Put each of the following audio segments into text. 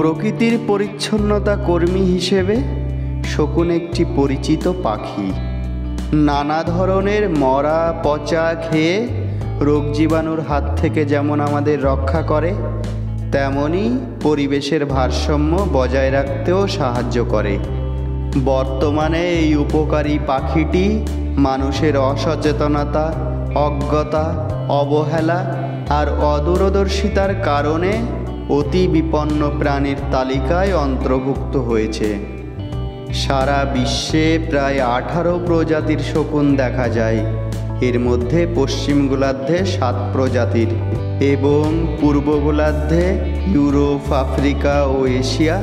প্রকৃতির পরিচ্ছন্নতা কর্মী হিসেবে শকুন একটি পরিচিত পাখি। নানা ধরনের মরা পচা খেয়ে রোগ জীবাণুর হাত থেকে যেমন আমাদের রক্ষা করে, তেমনি পরিবেশের ভারসাম্য বজায় রাখতেও সাহায্য করে। বর্তমানে এই উপকারী পাখিটি মানুষের অসচেতনতা, অজ্ঞতা, অবহেলা আর অদূরদর্শিতার কারণে অতি বিপন্ন প্রাণীর তালিকায় অন্তর্ভুক্ত হয়েছে। সারা বিশ্বে প্রায় 18 প্রজাতির শকুন দেখা যায়। এর মধ্যে পশ্চিম গোলার্ধে 7 প্রজাতির এবং পূর্ব গোলার্ধে ইউরোপ, আফ্রিকা ও এশিয়া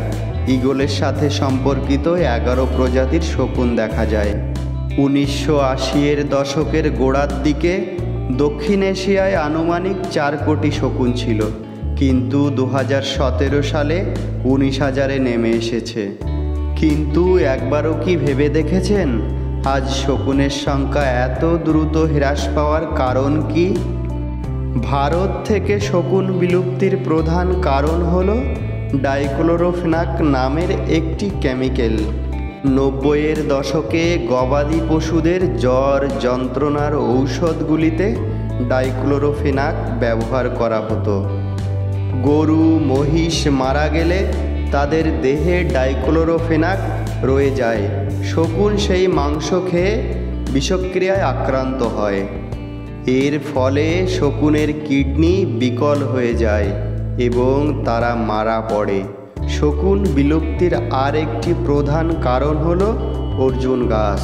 ঈগলের সাথে সম্পর্কিত 11 প্রজাতির শকুন দেখা যায়। 1980-এর দশকের গোড়ার দিকে দক্ষিণ এশিয়ায় আনুমানিক 4 কোটি শকুন ছিল, কিন্তু 2017 সালে 19,000-এ নেমে এসেছে। কিন্তু একবারও কি ভেবে দেখেছেন আজ শকুনের সংখ্যা এত দ্রুত হ্রাস পাওয়ার কারণ কি? ভারত থেকে শকুন বিলুপ্তির প্রধান কারণ হল ডাইক্লোরোফেনাক নামের একটি কেমিক্যাল। 90-এর দশকে গবাদি পশুদের জ্বর যন্ত্রণার ঔষধগুলিতে ডাইক্লোরোফেনাক ব্যবহার করা হতো। গরু মহিষ মারা গেলে তাদের দেহে ডাইক্লোরোফেনাক রয়ে যায়। শকুন সেই মাংস খেয়ে বিষক্রিয়ায় আক্রান্ত হয়। এর ফলে শকুনের কিডনি বিকল হয়ে যায় এবং তারা মারা পড়ে। শকুন বিলুপ্তির আর একটি প্রধান কারণ হল অর্জুন গাছ।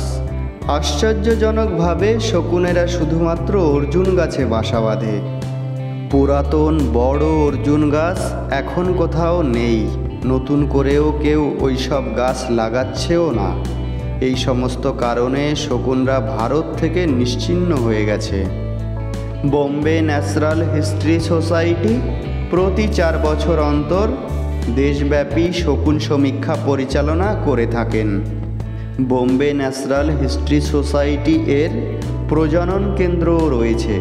আশ্চর্যজনকভাবে শকুনেরা শুধুমাত্র অর্জুন গাছে বাসা বাঁধে। পুরাতন বড় অর্জুন গাছ এখন কোথাও নেই, নতুন করেও কেউ ওইসব গাছ লাগাচ্ছেও না। এই সমস্ত কারণে শকুনরা ভারত থেকে নিশ্চিহ্ন হয়ে গেছে। বোম্বে ন্যাচারাল হিস্ট্রি সোসাইটি প্রতি 4 বছর অন্তর দেশব্যাপী শকুন সমীক্ষা পরিচালনা করে থাকেন। বোম্বে ন্যাচারাল হিস্ট্রি সোসাইটি এর প্রজনন কেন্দ্রও রয়েছে,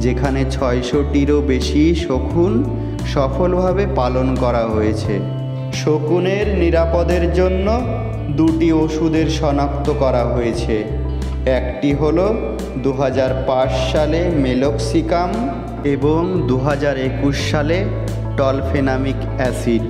যেখানে 600টিরও বেশি শকুন সফলভাবে পালন করা হয়েছে। শকুনের নিরাপদের জন্য 2টি ওষুধের শনাক্ত করা হয়েছে। একটি হল 2005 সালে মেলক্সিকাম এবং 2021 সালে টলফেনামিক অ্যাসিড।